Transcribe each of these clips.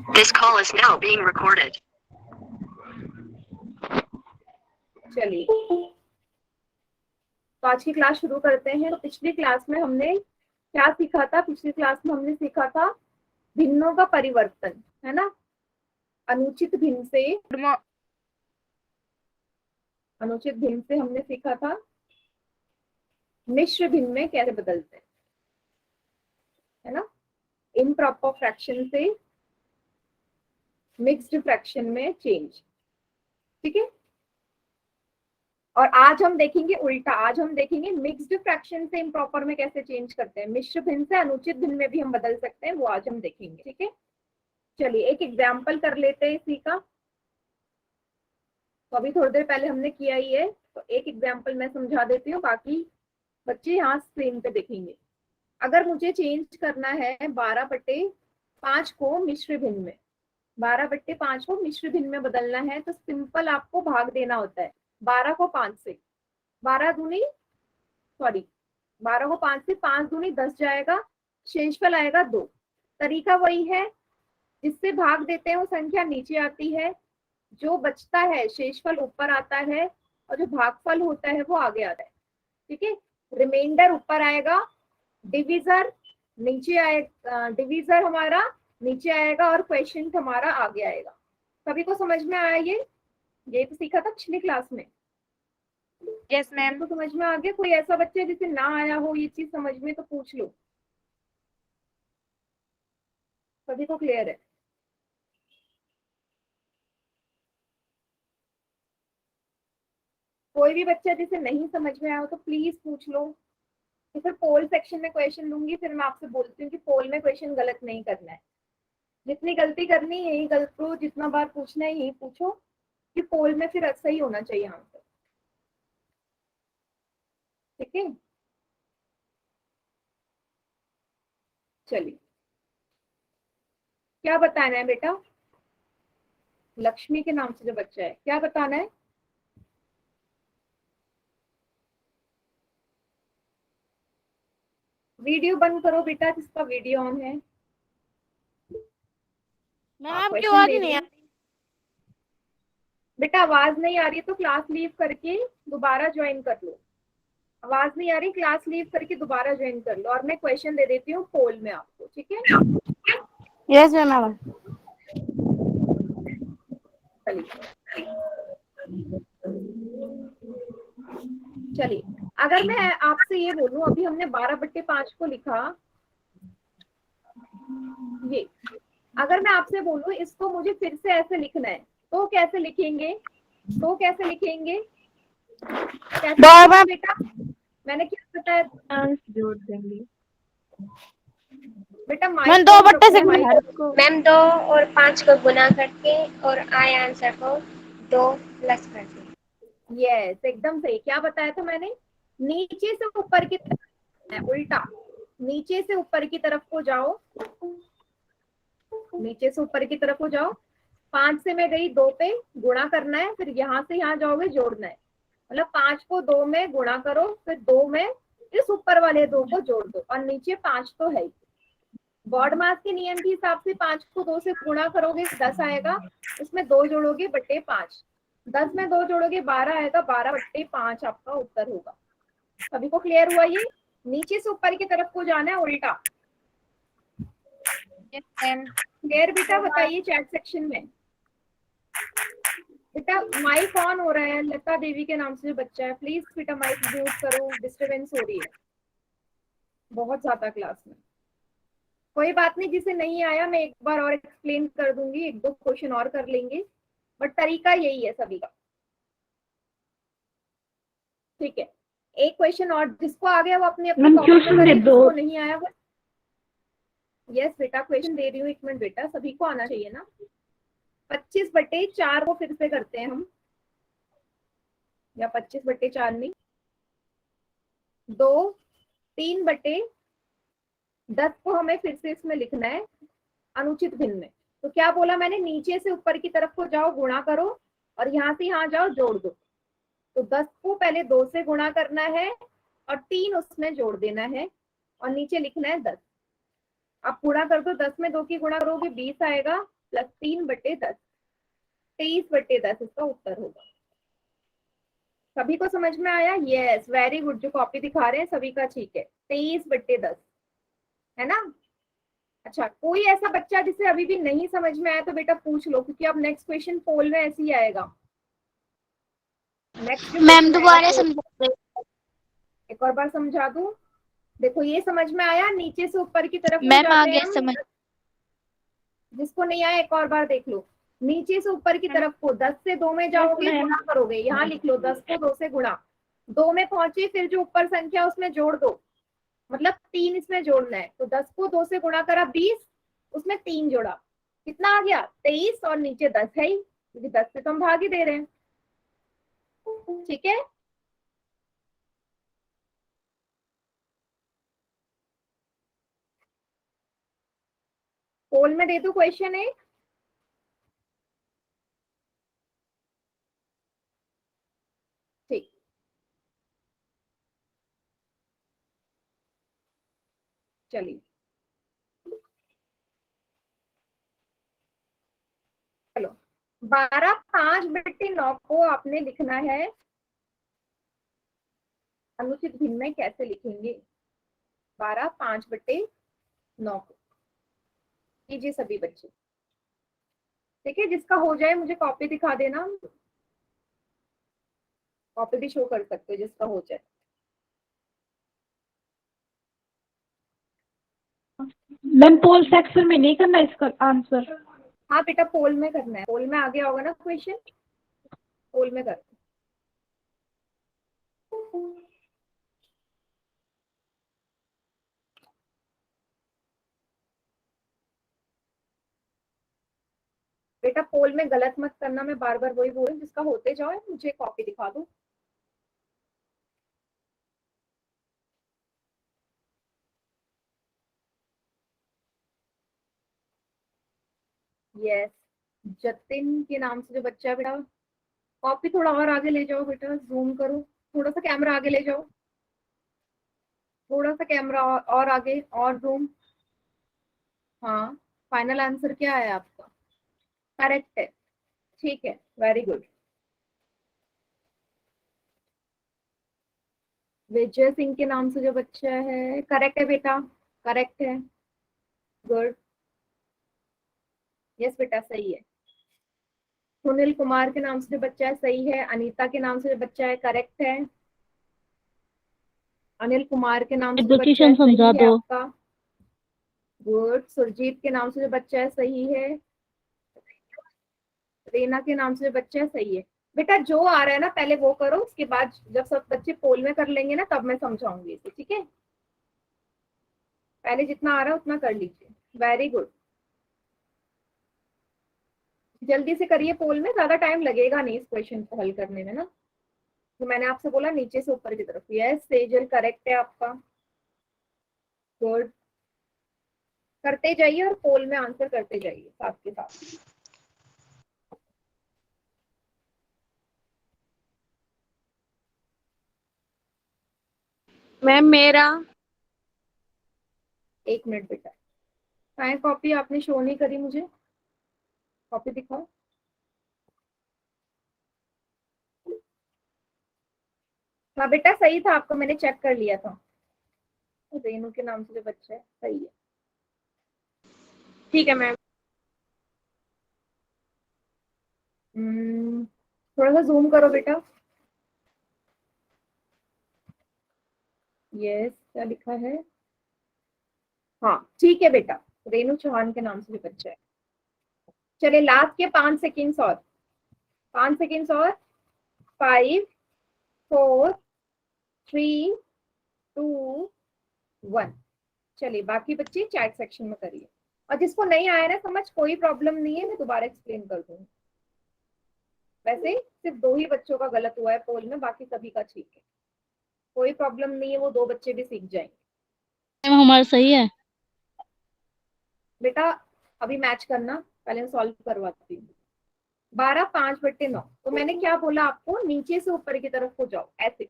This call is now being recorded. चलिए तो आज की क्लास शुरू करते हैं। तो पिछली क्लास में हमने क्या सीखा था? पिछली क्लास में हमने सीखा था भिन्नों का परिवर्तन, है ना। अनुचित भिन्न से हमने सीखा था मिश्र भिन्न में कैसे बदलते हैं, है ना। इम्प्रॉपर फ्रैक्शन से मिक्स्ड फ्रैक्शन में चेंज, ठीक है। और आज हम देखेंगे उल्टा। आज हम देखेंगे मिक्स्ड फ्रैक्शन से इम्प्रॉपर में कैसे चेंज करते हैं। मिश्र भिन्न से अनुचित भिन्न में भी हम बदल सकते हैं, वो आज हम देखेंगे, ठीक है। चलिए एक एग्जाम्पल कर लेते हैं इसी का। तो अभी थोड़ी देर पहले हमने किया ही है, तो एक एग्जाम्पल मैं समझा देती हूँ, बाकी बच्चे यहाँ स्क्रीन पे देखेंगे। अगर मुझे चेंज करना है 12/5 को मिश्र भिन्न में, 12/5 को मिश्र भिन्न में बदलना है, तो सिंपल आपको भाग देना होता है 12 को 5 से। 12 को 5 से 5 दूनी 10 जाएगा, शेषफल आएगा 2। तरीका वही है, जिससे भाग देते हैं वो संख्या नीचे आती है, जो बचता है शेषफल ऊपर आता है, और जो भागफल होता है वो आगे आता है, ठीक है। रिमाइंडर ऊपर आएगा, डिविजर नीचे आएगा, डिविजर हमारा नीचे आएगा और क्वेश्चन हमारा आगे आएगा। सभी को समझ में आया? ये तो सीखा था पिछली क्लास में। Yes ma'am. तो समझ में आ गया? कोई ऐसा बच्चा जिसे ना आया हो ये चीज समझ में, तो पूछ लो। सभी को क्लियर है? कोई भी बच्चा जिसे नहीं समझ में आया हो तो प्लीज पूछ लो। तो फिर पोल सेक्शन में क्वेश्चन दूंगी, फिर मैं आपसे बोलती हूँ कि पोल में क्वेश्चन गलत नहीं करना है। जितनी गलती करनी है यही गलत करो, जितना बार पूछना है यही पूछो, कि पोल में फिर सही होना चाहिए आंसर, ठीक है। चलिए क्या बताना है बेटा? लक्ष्मी के नाम से जो बच्चा है, क्या बताना है? वीडियो बंद करो बेटा, जिसका वीडियो ऑन है। मैम क्यों आवाज नहीं आ रही? बेटा आवाज नहीं आ रही तो क्लास लीव करके दोबारा ज्वाइन कर लो। आवाज नहीं आ रही, क्लास लीव करके दोबारा ज्वाइन कर लो, और मैं क्वेश्चन दे देती हूँ पोल में आपको, ठीक है। Yes ma'am. चलिए अगर मैं आपसे ये बोलूं, अभी हमने 12/5 को लिखा, ये अगर मैं आपसे बोलूं इसको मुझे फिर से ऐसे लिखना है, तो कैसे लिखेंगे? कैसे लिखेंगे बेटा? मैंने क्या बताया? जोड़ देंगे बेटा मैम 2/6 मैम 2 और 5 को गुना करके और आए आंसर को 2 प्लस करके। यस एकदम सही। क्या बताया था मैंने? नीचे से ऊपर की तरफ, उल्टा। नीचे से ऊपर की तरफ को जाओ, नीचे से ऊपर की तरफ को जाओ। 5 से मैं गई 2 पे, गुणा करना है, फिर यहाँ से यहाँ जाओगे जोड़ना है। मतलब 5 को 2 में गुणा करो, फिर 2 में इस ऊपर वाले 2 को जोड़ दो, और नीचे 5 तो है ही। बॉड मास के नियम के हिसाब से 5 को 2 से गुणा करोगे 10 आएगा, उसमें 2 जोड़ोगे बटे 5, 10 में 2 जोड़ोगे 12 आएगा, 12/5 आपका उत्तर होगा। सभी को क्लियर हुआ? ये नीचे से ऊपर की तरफ को जाना है, उल्टा। क्लियर बेटा? बताइए चैट सेक्शन में। बेटा माइक ऑन हो रहा है, लता देवी के नाम से जो बच्चा है, प्लीज बेटा माइक म्यूट करो, डिस्टरबेंस हो रही है बहुत ज्यादा क्लास में। कोई बात नहीं, जिसे नहीं आया मैं एक बार और एक्सप्लेन कर दूंगी, 1-2 क्वेश्चन और कर लेंगे, बट तरीका यही है सभी का, ठीक है। एक क्वेश्चन और, जिसको आ गया वो अपने अपने जिसको नहीं आया वो। यस बेटा क्वेश्चन दे रही हूँ, 1 मिनट बेटा, सभी को आना चाहिए ना। 25/4 को फिर से करते हैं हम, या 25/4 नहीं, 2 3/10 को हमें फिर से इसमें लिखना है अनुचित भिन्न में। तो क्या बोला मैंने? नीचे से ऊपर की तरफ को जाओ, गुणा करो, और यहाँ से यहाँ जाओ जोड़ दो। तो 10 को पहले 2 से गुणा करना है और 3 उसमें जोड़ देना है, और नीचे लिखना है 10। आप गुणा कर दो, 10 में 2 की गुणा करोगे 20 आएगा, प्लस 3/10, 23/10 इसका उत्तर होगा। सभी को समझ में आया? Yes, very good. जो कॉपी दिखा रहे हैं सभी का ठीक है, 23/10 है ना। अच्छा, कोई ऐसा बच्चा जिसे अभी भी नहीं समझ में आया तो बेटा पूछ लो, क्योंकि अब नेक्स्ट क्वेश्चन पोल में ऐसे ही आएगा। नेक्स्ट मैम दोबारा समझा दे। एक और बार समझा दूं। देखो ये समझ में आया, नीचे से ऊपर की तरफ को मैम आ जाते गया हैं हम। समझ। जिसको नहीं आया एक और बार देख लो। नीचे से ऊपर की तरफ को 10 से 2 में जाओगे, गुणा करोगे, यहाँ लिख लो 10 को 2 से गुणा, 2 में पहुंचे फिर जो ऊपर संख्या उसमें जोड़ दो, मतलब 3 इसमें जोड़ना है। तो 10 को 2 से गुणा करा 20, उसमें 3 जोड़ा, कितना आ गया 23, और नीचे 10 है ही, क्योंकि 10 से तो हम भाग ही दे रहे हैं। ठीक है, पोल में दे दो क्वेश्चन एक। ठीक, चलिए चलो। 12 5/9 को आपने लिखना है अनुचित भिन्न में, कैसे लिखेंगे? 12 5/9 को कीजिए सभी बच्चे। ठीक है, जिसका हो जाए मुझे कॉपी दिखा देना, कॉपी भी शो कर सकते हो जिसका हो जाए। मैम पोल सेक्शन में नहीं करना इसका आंसर? हाँ बेटा, पोल में करना है, पोल में आ गया होगा ना क्वेश्चन, पोल में कर। बेटा पोल में गलत मत करना, मैं बार बार वही बोल रही हूँ, जिसका होते जाओ मुझे कॉपी दिखा दो। यस, जतिन के नाम से जो बच्चा है बेटा, कॉपी थोड़ा और आगे ले जाओ बेटा, जूम करो, थोड़ा सा कैमरा आगे ले जाओ, थोड़ा सा कैमरा और आगे, और जूम। हाँ, फाइनल आंसर क्या है आपका? करेक्ट है, ठीक है, वेरी गुड। विजय सिंह के नाम से जो बच्चा है, करेक्ट है बेटा, करेक्ट है, गुड। यस बेटा, सही है। सुनील कुमार के नाम से जो बच्चा है सही है। अनीता के नाम से जो बच्चा है करेक्ट है। अनिल कुमार के नाम से जो बच्चा है सही है आपका, गुड। सुरजीत के नाम से जो बच्चा है सही है। रीना के नाम से जो बच्चा है सही है। बेटा जो आ रहा है ना पहले वो करो, उसके बाद जब सब बच्चे पोल में कर लेंगे ना तब मैं समझाऊंगी इसे, ठीक है? पहले जितना आ रहा है उतना कर लीजिए, वेरी गुड। जल्दी से करिए, पोल में ज्यादा टाइम लगेगा नहीं इस क्वेश्चन को हल करने में ना। तो मैंने आपसे बोला नीचे से ऊपर की तरफ। यस सेजल, करेक्ट है आपका, गुड। करते जाइए और पोल में आंसर करते जाइए साथ के साथ। मैम मेरा। एक मिनट बेटा, कहाँ कॉपी? आपने शो नहीं करी मुझे, कॉपी दिखाओ। हाँ बेटा सही था आपका, मैंने चेक कर लिया था। रेनू के नाम से जो बच्चा है सही है। ठीक है मैम। थोड़ा सा जूम करो बेटा। यस, क्या लिखा है? हाँ ठीक है बेटा, रेनू चौहान के नाम से जो बच्चा है। चलिए लास्ट के 5 सेकेंड्स और, 5 सेकेंड्स और। 5 4 3 2 1। चलिए बाकी बच्चे चैट सेक्शन में करिए, और जिसको नहीं आया ना समझ, कोई प्रॉब्लम नहीं है, मैं दोबारा एक्सप्लेन कर दूंगी। वैसे सिर्फ 2 ही बच्चों का गलत हुआ है पोल में, बाकी सभी का ठीक है, कोई प्रॉब्लम नहीं है, वो 2 बच्चे भी सीख जाएंगे। हमारा सही है बेटा अभी मैच करना, पहले मैं सॉल्व करवाती हूँ। 12 5/9, तो मैंने क्या बोला आपको, नीचे से ऊपर की तरफ को जाओ ऐसे,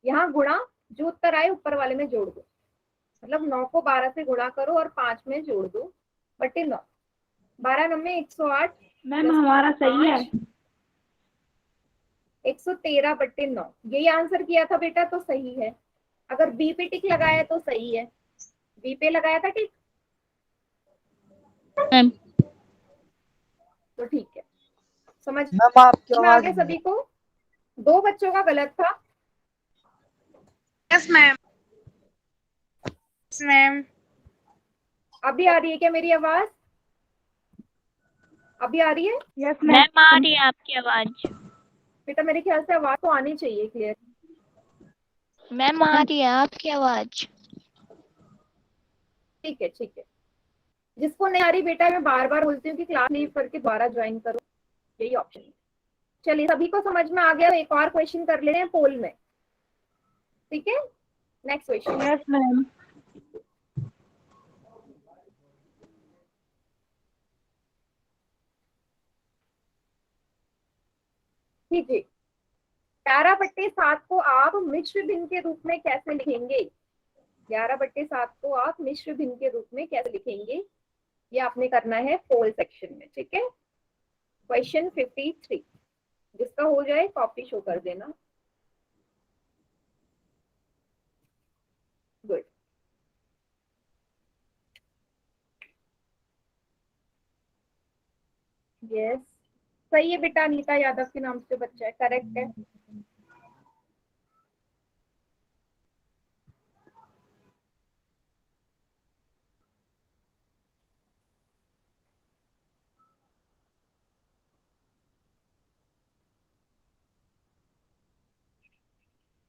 यहाँ गुणा, जो उत्तर आए ऊपर वाले में जोड़ दो, मतलब 9 को 12 से गुणा करो और 5 में जोड़ दो, 9। 12 9 108 मैम हमारा सही है। 113/9 यही आंसर किया था बेटा, तो सही है। अगर बी पे टिक लगाया तो सही है। बी पे लगाया था टिक मैम तो ठीक है। समझ मैम आपकी में आ आवाज गया नहीं सभी को? 2 बच्चों का गलत था। Yes ma'am. मैम अभी आ रही है क्या मेरी आवाज? अभी आ रही है यस मैम। आ रही है आपकी आवाज। बेटा? मेरे ख्याल से आवाज तो आनी चाहिए क्लियर। मैम आ रही है आपकी आवाज। ठीक है ठीक है। जिसको नहीं आ रही बेटा, मैं बार बार बोलती हूँ कि क्लास लीव करके दोबारा ज्वाइन करो, यही ऑप्शन है। चलिए, सभी को समझ में आ गया? एक और क्वेश्चन कर ले रहे हैं पोल में, ठीक है? Next question. Yes ma'am. ठीक है। 11/7 को आप मिश्र भिन्न के रूप में कैसे लिखेंगे? 11/7 को आप मिश्र भिन्न के रूप में कैसे लिखेंगे, ये आपने करना है पोल सेक्शन में, ठीक है? क्वेश्चन 53, जिसका हो जाए कॉपी शो कर देना। गुड। यस, सही है बेटा। अनीता यादव के नाम से बच्चा है, करेक्ट है।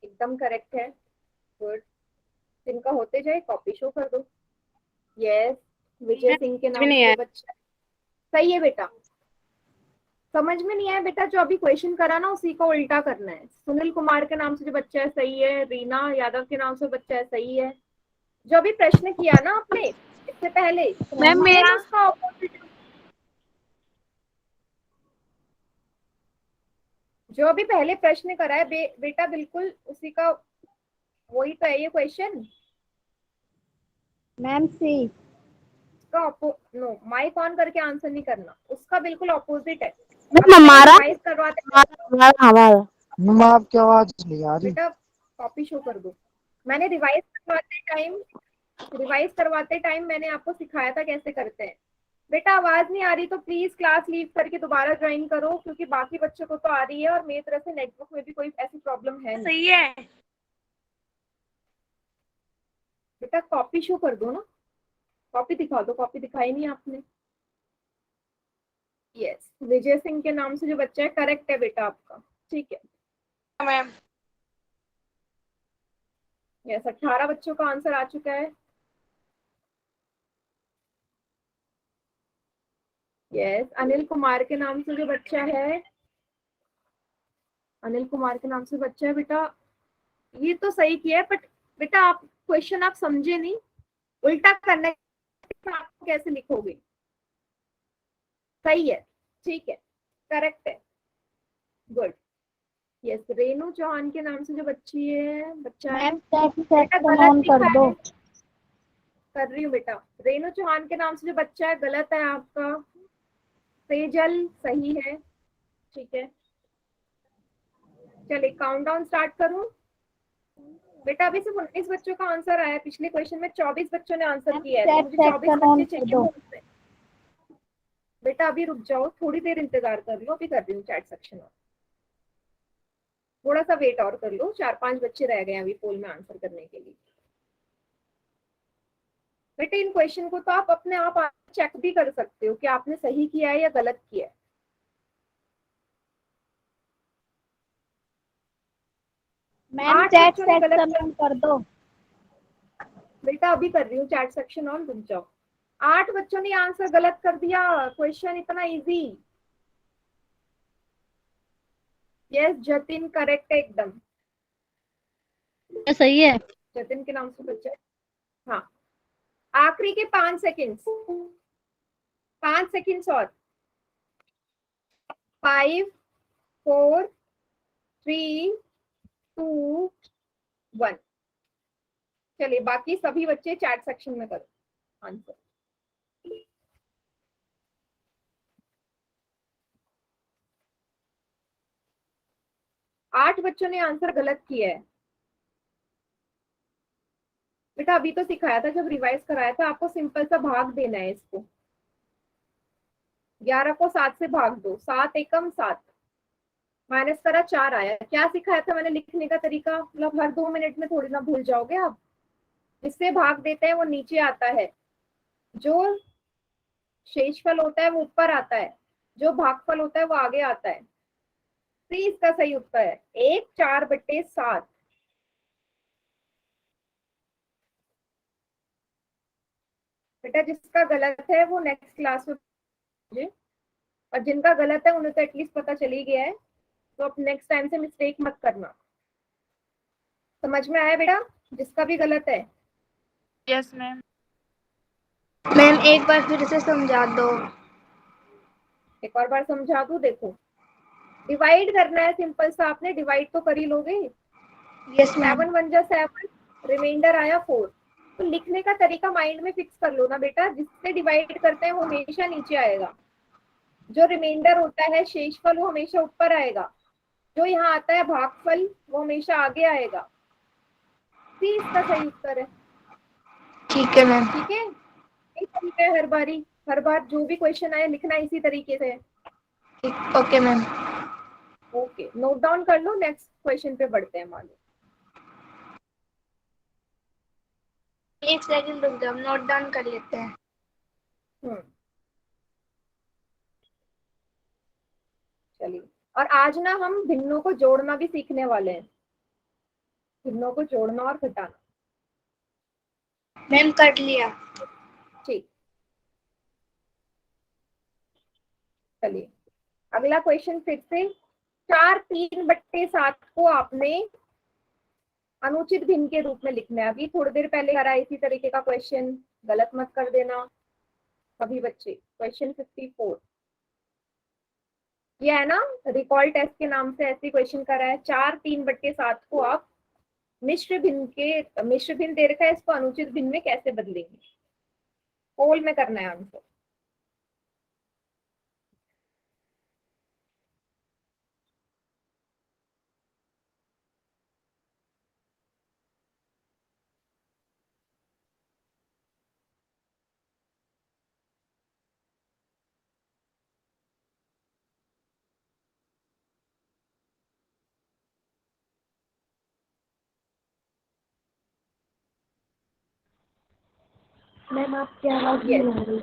एकदम करेक्ट है। गुड। जिनका होते जाए कॉपी शो कर दो। यस, विजय सिंह के नाम से जो बच्चा है, सही है बेटा। समझ में नहीं आया बेटा, जो अभी क्वेश्चन करा ना उसी को उल्टा करना है। सुनील कुमार के नाम से जो बच्चा है सही है। रीना यादव के नाम से बच्चा है, सही है। जो अभी प्रश्न किया ना आपने इससे पहले, मैम मेरा उसका ऑपोजिट, जो अभी पहले प्रश्न करा है बेटा, बिल्कुल उसी का वही तो है ये question. Ma'am C. No, mic on करके आंसर नहीं करना, उसका बिल्कुल ऑपोजिट है। हमारा रिवाइज करवाते हमारा मैम आपकी आवाज नहीं आ रही। बेटा, कॉपी शो कर दो। मैंने रिवाइज करवाते टाइम मैंने आपको सिखाया था कैसे करते हैं। बेटा आवाज नहीं आ रही तो प्लीज क्लास लीव करके दोबारा ज्वाइन करो, क्योंकि बाकी बच्चों को तो आ रही है और मेरी तरफ से नेटवर्क में भी कोई ऐसी प्रॉब्लम है नहीं। सही है। बेटा कॉपी शो कर दो ना, कॉपी दिखा दो। कॉपी दिखाई नहीं आपने। यस, विजय सिंह के नाम से जो बच्चा है, करेक्ट है बेटा आपका, ठीक है। मैम यस, 18 बच्चों का आंसर आ चुका है। यस, अनिल कुमार के नाम से जो बच्चा है, अनिल कुमार के नाम से बच्चा है बेटा, ये तो सही किया है, बट बेटा आप क्वेश्चन आप समझे नहीं, उल्टा करना है, आप कैसे लिखोगे? सही है, ठीक है, करेक्ट है, गुड। यस, रेनू चौहान के नाम से जो बच्ची है, बच्चा है, बेटा गलत लिखा है। कर रही हूँ बेटा। रेनू चौहान के नाम से जो बच्चा है, गलत है आपका। सेजल सही है, ठीक है। चलिए काउंटडाउन स्टार्ट करूं बेटा? अभी सिर्फ 19 बच्चों का आंसर आया है। पिछले क्वेश्चन में 24 बच्चों ने आंसर किया है, तो मुझे 24 बच्चे चाहिए होंगे। बेटा अभी रुक जाओ, थोड़ी देर इंतजार कर लो, अभी कर रही हूँ चैट सेक्शन में। थोड़ा सा वेट और कर लो, 4-5 बच्चे रह गए अभी पोल में आंसर करने के लिए। बेटे इन क्वेश्चन को तो आप अपने आप चेक भी कर सकते हो कि आपने सही किया है या गलत किया है। मैम चैट सेक्शन ऑन कर दो। बेटा अभी कर रही हूँ चैट सेक्शन ऑन, रुक जाओ। 8 बच्चों ने आंसर गलत कर दिया। क्वेश्चन इतना इजी। यस जतिन, करेक्ट है एकदम। सही है। जतिन के नाम से बच्चा है। हाँ, आखिरी के 5 सेकंड्स, 5 सेकंड्स और। 5 4 3 2 1। चलिए बाकी सभी बच्चे चैट सेक्शन में करो आंसर। 8 बच्चों ने आंसर गलत किया है। बेटा अभी तो सिखाया था, जब रिवाइज कराया था आपको सिंपल सा भाग देना है इसको। 11 को 7 से भाग दो, 7 एकम 7, माइनस करा 4 आया। क्या सिखाया था मैंने लिखने का तरीका, मतलब हर 2 मिनट में थोड़ी ना भूल जाओगे आप। जिससे भाग देते हैं वो नीचे आता है, जो शेषफल होता है वो ऊपर आता है, जो भागफल होता है वो आगे आता है। तो इसका सही उत्तर है 1 4/7। बेटा जिसका गलत है वो नेक्स्ट क्लास में पूछे, और जिनका गलत है उन्हें तो एटलीस्ट पता चल ही गया है, तो अब नेक्स्ट टाइम से मिस्टेक मत करना। समझ में आया बेटा जिसका भी गलत है? Yes ma'am. मैम एक बार फिर से समझा दो। एक और बार समझा दूं, देखो डिवाइड करना है सिंपल सा, आपने डिवाइड तो कर ही लोगे। Yes ma'am. 7 1 जा 7, रिमाइंडर आया 4। तो लिखने का तरीका माइंड में फिक्स कर लो ना बेटा, जिससे डिवाइड करते हैं वो हमेशा नीचे आएगा, जो रिमाइंडर होता है शेषफल वो हमेशा ऊपर आएगा, जो यहाँ आता है भागफल वो हमेशा आगे आएगा। सी इसका सही उत्तर है। ठीक है मैम। ठीक है, इस तरीके हर बार जो भी क्वेश्चन आए लिखना इसी तरीके से। ठीक, okay ma'am. Okay, note down कर लो, नेक्स्ट क्वेश्चन पे बढ़ते हैं मालूम। एक सेकंड रुक जाओ, नोट डाउन कर लेते हैं। चलिए, और आज ना हम भिन्नों को जोड़ना भी सीखने वाले हैं, भिन्नों को जोड़ना और घटाना। मैम कर लिया। ठीक, चलिए अगला क्वेश्चन फिर से 4 3/7 को आपने अनुचित भिन्न के रूप में लिखना है। अभी थोड़ी देर पहले आ रहा है इसी तरीके का क्वेश्चन, गलत मत कर देना सभी बच्चे। क्वेश्चन 54 ये है ना, रिकॉल टेस्ट के नाम से ऐसे क्वेश्चन करा है। 4 3/7 को आप मिश्र भिन्न दे रखा है, इसको अनुचित भिन्न में कैसे बदलेंगे, पोल में करना है आंसर। मैम आपकी आवाज नहीं आ रही।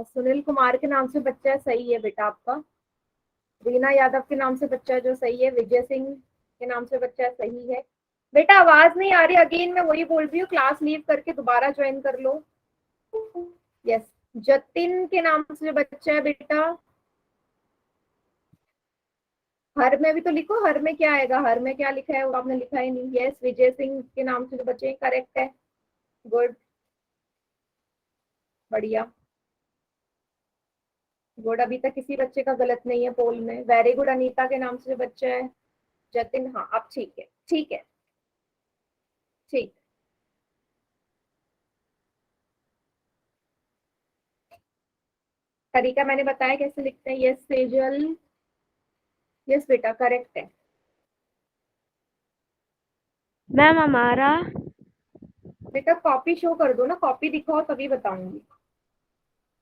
सुनील कुमार के नाम से बच्चा है, सही है बेटा आपका। रीना यादव के नाम से बच्चा जो सही है, विजय सिंह के नाम से बच्चा सही है। बेटा आवाज नहीं आ रही, अगेन मैं वही बोल रही हूँ, क्लास लीव करके दोबारा ज्वाइन कर लो। यस, जतिन के नाम से जो बच्चा है बेटा, हर में भी तो लिखो, हर में क्या आएगा, हर में क्या लिखा है वो आपने लिखा ही नहीं। यस, विजय सिंह के नाम से जो बच्चे हैं, करेक्ट है, गुड, बढ़िया, गुड। अभी तक किसी बच्चे का गलत नहीं है पोल में, वेरी गुड। अनीता के नाम से जो बच्चा है जतिन, हाँ अब ठीक है, ठीक है, ठीक। तरीका मैंने बताया कैसे लिखते हैं। यस सेजल, यस बेटा करेक्ट है। मैम हमारा बेटा कॉपी शो कर दो ना, कॉपी दिखाओ तभी बताऊंगी।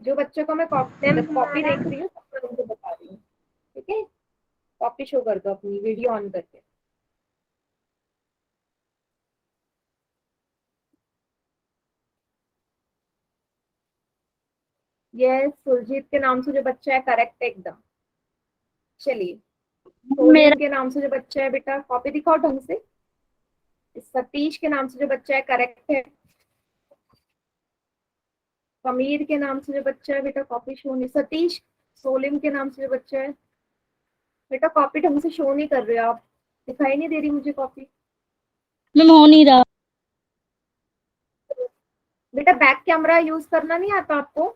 जो बच्चों को मैं कॉपी देख रही हूँ मैं उनको बता रही हूँ, ठीक है। कॉपी शो कर दो अपनी, वीडियो ऑन करके। यस, सुरजीत के नाम से जो बच्चा है करेक्ट है एकदम। चलिए, सोनिया के नाम से जो बच्चा है बेटा, कॉपी दिखाओ ढंग से। सतीश के नाम से जो बच्चा है करेक्ट है। समीर के नाम से जो बच्चा है बेटा, कॉपी शो नहीं। सतीश सोलिम के नाम से जो बच्चा है बेटा, कॉपी ढंग से शो नहीं कर रहे हो आप, दिखाई नहीं दे रही मुझे कॉपी। मैम हो नहीं रहा। बेटा बैक कैमरा यूज करना नहीं आता आपको?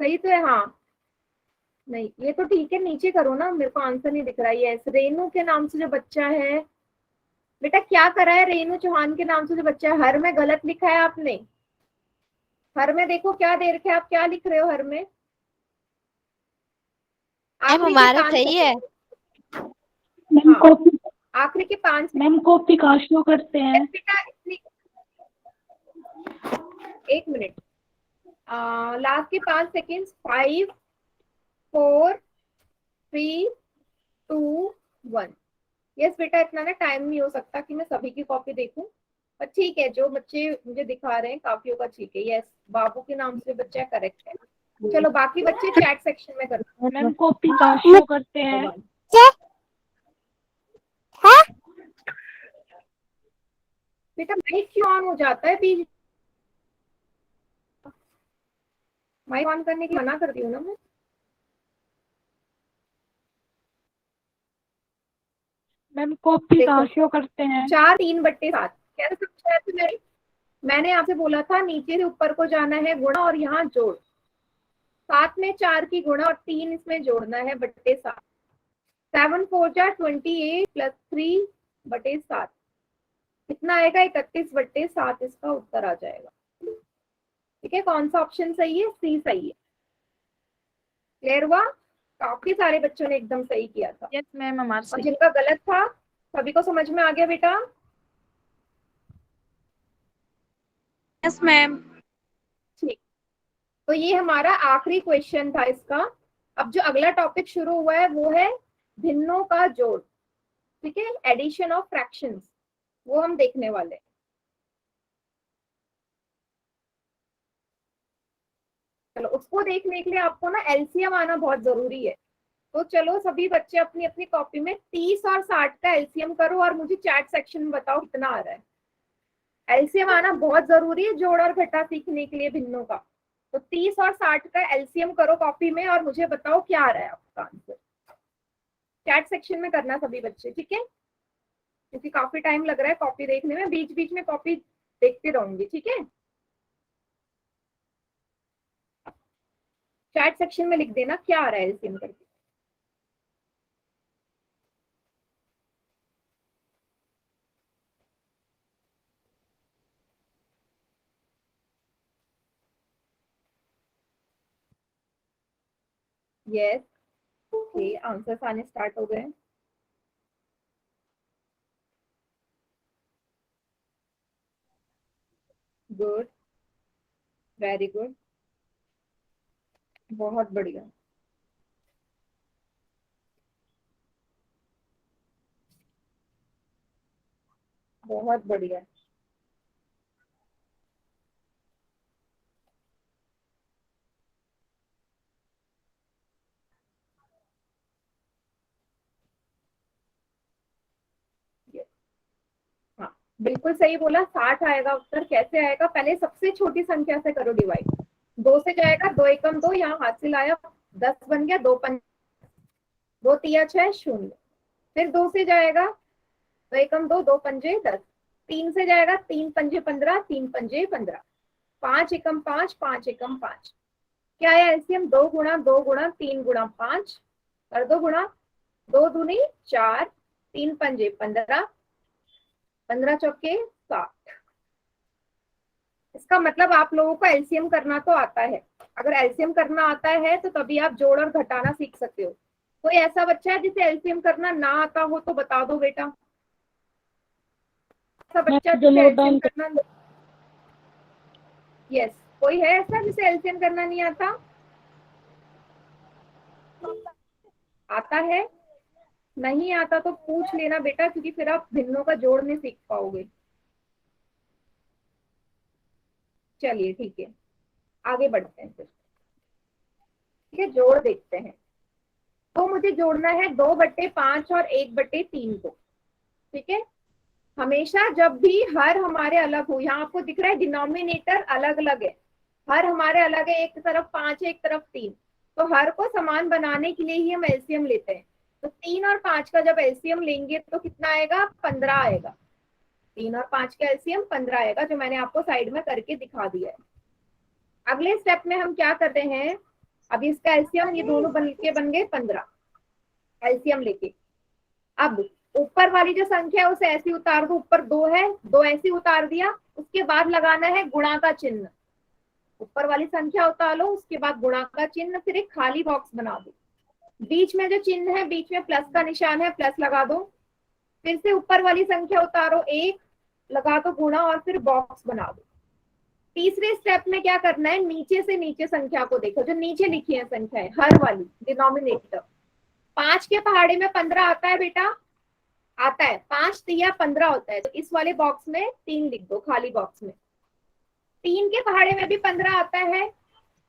सही तो है, हाँ। नहीं ये तो ठीक है, नीचे करो ना, मेरे को आंसर नहीं दिख रहा है। यस, रेनू के नाम से जो बच्चा है बेटा, क्या करा है, रेनू चौहान के नाम से जो बच्चा है, हर में गलत लिखा है आपने। हर में देखो क्या दे रखा है, आप क्या लिख रहे हो हर में? आखिरी के हमारा 5 सही है। सेकंड। मैम हाँ। कॉपी आखिरी के 5 मैम कॉपी कहाँ शो करते हैं? बेटा एक मिनट, लास्ट के 5 सेकेंड। 5 4 3 2 1। यस बेटा, इतना ना टाइम नहीं हो सकता कि मैं सभी की कॉपी देखूं, पर ठीक है, जो बच्चे मुझे दिखा रहे हैं काफियों का ठीक है। यस, बाबू के नाम से बच्चा करेक्ट है। चलो बाकी बच्चे चैट सेक्शन में करते मैम कॉपी कहाँ शो करते हैं? हैं। बेटा माइक क्यों ऑन हो जाता है बीच? माइक ऑन करने की मना कर दी हूँ ना मैं। मैम कॉपी देखो, कहाँ शो करते हैं? 4 3 बट्टे 7 कैसे समझाया था मैंने आपसे बोला था नीचे से ऊपर को जाना है गुणा और यहाँ जोड़। 7 में 4 की गुणा और 3 इसमें जोड़ना है बट्टे 7। 7 4 जा 28 प्लस 3 बटे 7 कितना आएगा? 31 बट्टे 7 इसका उत्तर आ जाएगा। ठीक है, कौन सा ऑप्शन सही है? सी सही है। क्लियर हुआ? काफी सारे बच्चों ने एकदम सही किया था, यस मैम, हमारा और सही। जिनका गलत था सभी को समझ में आ गया बेटा? Yes ma'am. ठीक, तो ये हमारा आखिरी क्वेश्चन था इसका। अब जो अगला टॉपिक शुरू हुआ है वो है भिन्नों का जोड़। ठीक है, एडिशन ऑफ फ्रैक्शंस, वो हम देखने वाले हैं। चलो, उसको देखने के लिए आपको ना एलसीएम आना बहुत जरूरी है। तो चलो सभी बच्चे अपनी अपनी कॉपी में 30 और 60 का एलसीएम करो और मुझे चैट सेक्शन में बताओ कितना आ रहा है। एलसीएम आना बहुत जरूरी है जोड़ और घटा सीखने के लिए भिन्नों का। तो 30 और 60 का एलसीएम करो कॉपी में और मुझे बताओ क्या आ रहा है आपका आंसर। चैट सेक्शन में करना सभी बच्चे, ठीक है? क्योंकि काफी टाइम लग रहा है कॉपी देखने में, बीच बीच में कॉपी देखते रहूंगी, ठीक है? चैट सेक्शन में लिख देना क्या आ रहा है एलसीएम करके। यस, ओके, आंसर्स आने स्टार्ट हो गए। गुड, वेरी गुड, बहुत बढ़िया। बहुत बढ़िया। हाँ, बिल्कुल सही बोला, 60 आएगा उत्तर। कैसे आएगा? पहले सबसे छोटी संख्या से करो डिवाइड। 2 से जाएगा, 2 एकम 2, यहाँ हाथ से लाया 10 बन गया, 2 पंच 2 तिया 6 0। फिर 2 से जाएगा, 2 एकम 2, 2 पंजे 10। 3 से जाएगा, 3 पंजे 15, 3 पंजे 15। 5 एकम 5, 5 एकम 5। क्या है एलसीएम? 2 गुणा 2 गुणा 3 गुणा 5 कर दो गुणा। 2 दूनी 4, 3 पंजे 15, 15 चौके 60। इसका मतलब आप लोगों को एलसीएम करना तो आता है। अगर एलसीएम करना आता है तो तभी आप जोड़ और घटाना सीख सकते हो। कोई ऐसा बच्चा है जिसे एलसीएम करना ना आता हो तो बता दो बेटा। ऐसा बच्चा जिसे एलसीएम करना, यस, कोई है ऐसा जिसे एलसीएम करना नहीं आता? आता है? नहीं आता तो पूछ लेना बेटा, क्योंकि फिर आप भिन्नों का जोड़ नहीं सीख पाओगे। चलिए ठीक है, आगे बढ़ते हैं फिर। ठीक है, जोड़ देखते हैं। तो मुझे जोड़ना है 2/5 और 1/3 को। ठीक है, हमेशा जब भी हर हमारे अलग हो, यहाँ आपको दिख रहा है डिनोमिनेटर अलग अलग है, हर हमारे अलग है, एक तरफ 5 है एक तरफ 3, तो हर को समान बनाने के लिए ही हम एलसीएम लेते हैं। तो 3 और 5 का जब एलसीएम लेंगे तो कितना आएगा? 15 आएगा। 3 और 5 का एलसीएम 15 आएगा, जो मैंने आपको साइड में करके दिखा दिया है। अगले स्टेप में हम क्या करते हैं? अभी इसका एलसीएम ये दोनों बन गए 15 एलसीएम लेके। अब ऊपर वाली जो संख्या है उसे ऐसी उतार दो, ऊपर 2 है, 2 ऐसी उतार दिया, उसके बाद लगाना है गुणा का चिन्ह। ऊपर वाली संख्या उतार लो, उसके बाद गुणा का चिन्ह, फिर एक खाली बॉक्स बना दो। बीच में जो चिन्ह है, बीच में प्लस का निशान है, प्लस लगा दो। फिर से ऊपर वाली संख्या उतारो, 1 लगा दो गुणा और फिर बॉक्स बना दो। तीसरे स्टेप में क्या करना है, नीचे से नीचे संख्या को देखो, जो नीचे लिखी है संख्याएं, हर वाली डिनोमिनेटर। 5 के पहाड़े में 15 आता है बेटा, आता है। 5 तिया 15 होता है, तो इस वाले बॉक्स में 3 लिख दो, खाली बॉक्स में। 3 के पहाड़े में भी 15 आता है,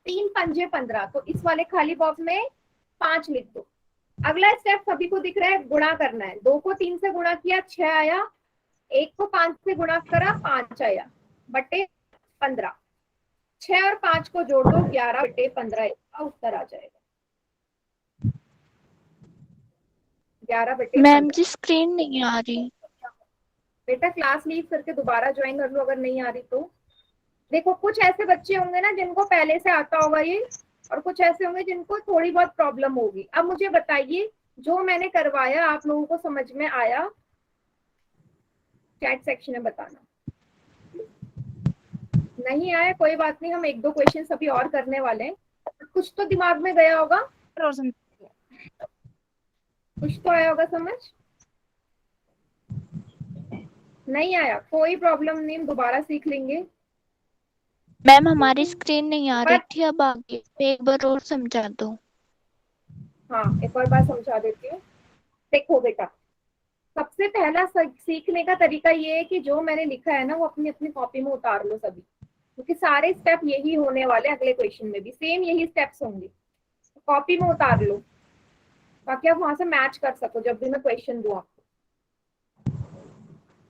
3 पंजे 15, तो इस वाले खाली बॉक्स में 5 लिख दो। अगला स्टेप सभी को दिख रहा है, गुणा करना है। 2 को 3 से गुणा किया 6 आया, 1 को 5 से गुणा करा 5 आया, बटे 15। 6 और 5 को जोड़ दो, 11 बटे 15 इसका उत्तर आ जाएगा। 11 बटे मैम 15। जी स्क्रीन नहीं आ रही। बेटा क्लास लीव करके दोबारा ज्वाइन कर लो अगर नहीं आ रही तो। देखो कुछ ऐसे बच्चे होंगे ना जिनको पहले से आता होगा ये, और कुछ ऐसे होंगे जिनको थोड़ी बहुत प्रॉब्लम होगी। अब मुझे बताइए, जो मैंने करवाया आप लोगों को समझ में आया? चैट सेक्शन में बताना। नहीं आया कोई बात नहीं, हम 1-2 क्वेश्चन अभी और करने वाले हैं। कुछ तो दिमाग में गया होगा, कुछ तो आया होगा समझ। नहीं आया कोई प्रॉब्लम नहीं, हम दोबारा सीख लेंगे। मैम हमारी स्क्रीन नहीं आ रही पर थी, अब आगे एक बार और समझा दो। हाँ एक और बार समझा देती हूँ। देखो बेटा, सबसे पहला सीखने का तरीका ये है कि जो मैंने लिखा है ना वो अपनी अपनी कॉपी में उतार लो सभी, क्योंकि सारे स्टेप यही होने वाले, अगले क्वेश्चन में भी सेम यही स्टेप्स होंगे। कॉपी में उतार लो ताकि आप वहां से मैच कर सको जब भी मैं क्वेश्चन दूं आपको।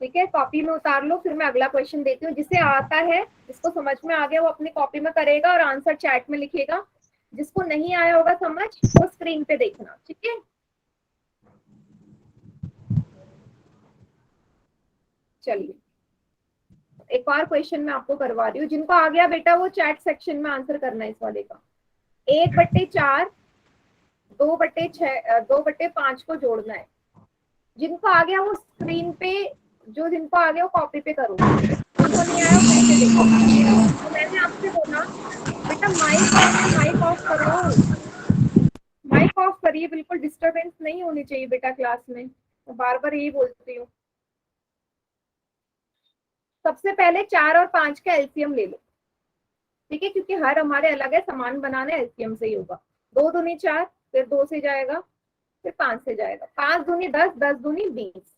ठीक है, कॉपी में उतार लो, फिर मैं अगला क्वेश्चन देती हूँ। जिसे आता है, जिसको समझ में आ गया वो अपनी कॉपी में करेगा और आंसर चैट में लिखेगा। जिसको नहीं आया होगा समझ, वो स्क्रीन पे देखना। ठीक है, चलिए एक और क्वेश्चन मैं आपको करवा रही हूँ। जिनको आ गया बेटा वो चैट सेक्शन में आंसर करना है इस वाले का। 1/4 2/5 को जोड़ना है। जिनको आ गया वो स्क्रीन पे, जो जिनको आ गया वो कॉपी पे करो, जिनको नहीं आया वो फिर से देखो। तो मैंने आपसे बोला बेटा माइक ऑन है, माइक ऑफ करो, माइक ऑफ करिए, बिल्कुल डिस्टरबेंस नहीं होनी चाहिए बेटा क्लास में। मैं बार बार यही बोलती हूँ। सबसे पहले 4 और 5 का एलसीएम ले लो, ठीक है, क्योंकि हर हमारे अलग है, समान बनाना एलसीएम से ही होगा। 2 दूनी 4, फिर 2 से जाएगा, फिर 5 से जाएगा। 5 दूनी 10, 10 दूनी 20,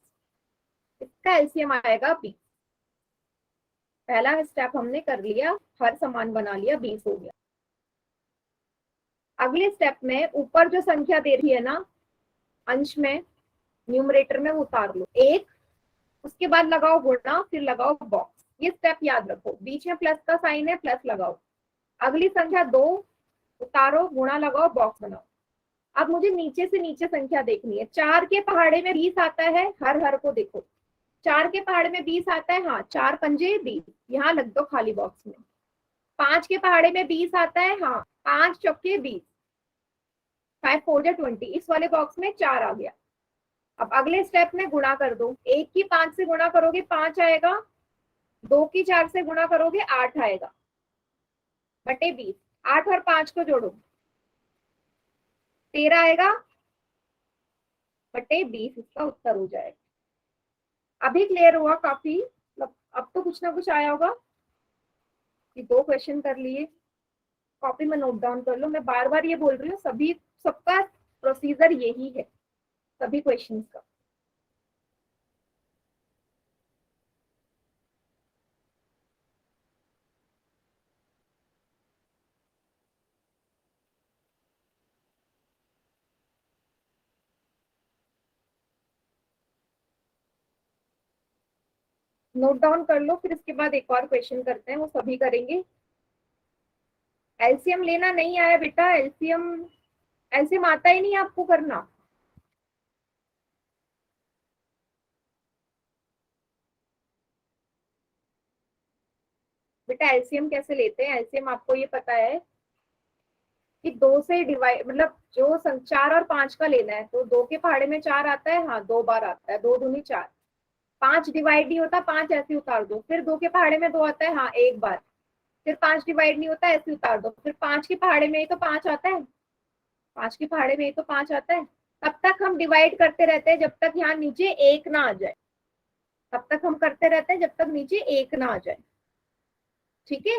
इसका एलसीएम आएगा 20। पहला स्टेप हमने कर लिया, हर समान बना लिया, 20 हो गया। अगले स्टेप में ऊपर जो संख्या दे रही है ना अंश में, न्यूमरेटर में, वो उतार लो 1, उसके बाद लगाओ गुणा, फिर लगाओ बॉक्स। ये स्टेप याद रखो, बीच में प्लस का साइन है, प्लस लगाओ। अगली संख्या 2 उतारो, गुणा लगाओ, बॉक्स बनाओ। अब मुझे नीचे से नीचे संख्या देखनी है। 4 के पहाड़े में 20 आता है, हर हर को देखो। 4 के पहाड़े में 20 आता है, हाँ, 4 पंजे 20, यहाँ लग दो खाली बॉक्स में। 5 के पहाड़े में 20 आता है, हाँ, 5 चौके 20, 5 4 जा 20, इस वाले बॉक्स में 4 आ गया। अब अगले स्टेप में गुणा कर दो। 1 की 5 से गुणा करोगे 5 आएगा, 2 की 4 से गुणा करोगे 8 आएगा, बटे 20। 8 और 5 को जोड़ो, 13 आएगा, बटे 20 इसका उत्तर हो जाएगा। अभी क्लियर हुआ काफी? अब तो कुछ ना कुछ आया होगा कि 2 क्वेश्चन कर लिए। कॉपी में नोट डाउन कर लो। मैं बार बार ये बोल रही हूँ, सभी सबका प्रोसीजर यही है, सभी क्वेश्चंस का। नोट डाउन कर लो, फिर इसके बाद एक और क्वेश्चन करते हैं, वो सभी करेंगे। एलसीएम लेना नहीं आया बेटा, एलसीएम एलसीएम आता ही नहीं आपको करना। बेटा एलसीएम कैसे लेते हैं? एलसीएम आपको ये पता है कि 2 से डिवाइड, मतलब जो 4 और 5 का लेना है, तो 2 के पहाड़े में 4 आता है, हाँ 2 बार आता है, 2 दूनी 4। 5 डिवाइड नहीं होता, 5 ऐसे उतार दो। फिर 2 के पहाड़े में 2 आता है, हाँ 1 बार। फिर 5 डिवाइड नहीं होता, ऐसे उतार दो। फिर 5 के पहाड़े में ही तो 5 आता है, 5 के पहाड़े में तो 5 आता है। तब तक हम डिवाइड करते रहते हैं जब तक यहाँ नीचे 1 ना आ जाए, तब तक हम करते रहते हैं जब तक नीचे 1 ना आ जाए। ठीक है,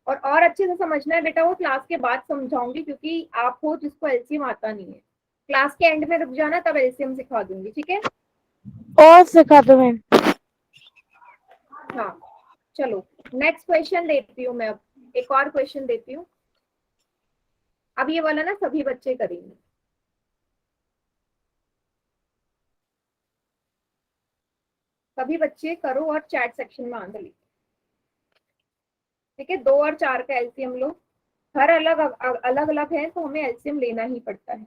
और अच्छे से समझना है बेटा, वो क्लास के बाद समझाऊंगी क्योंकि आप हो जिसको एलसीएम आता नहीं है। क्लास के एंड में रुक जाना, तब एलसीएम सिखा दूंगी। ठीक है, और सिखा दो मैम। हाँ चलो नेक्स्ट क्वेश्चन देती हूँ मैं। अब एक और क्वेश्चन देती हूँ। अब ये वाला ना सभी बच्चे करेंगे। सभी बच्चे करो और चैट सेक्शन में आंसर लिखो। ठीक है, 2 और 4 का एलसीएम लो। हर अलग अलग अलग है तो हमें एलसीएम लेना ही पड़ता है।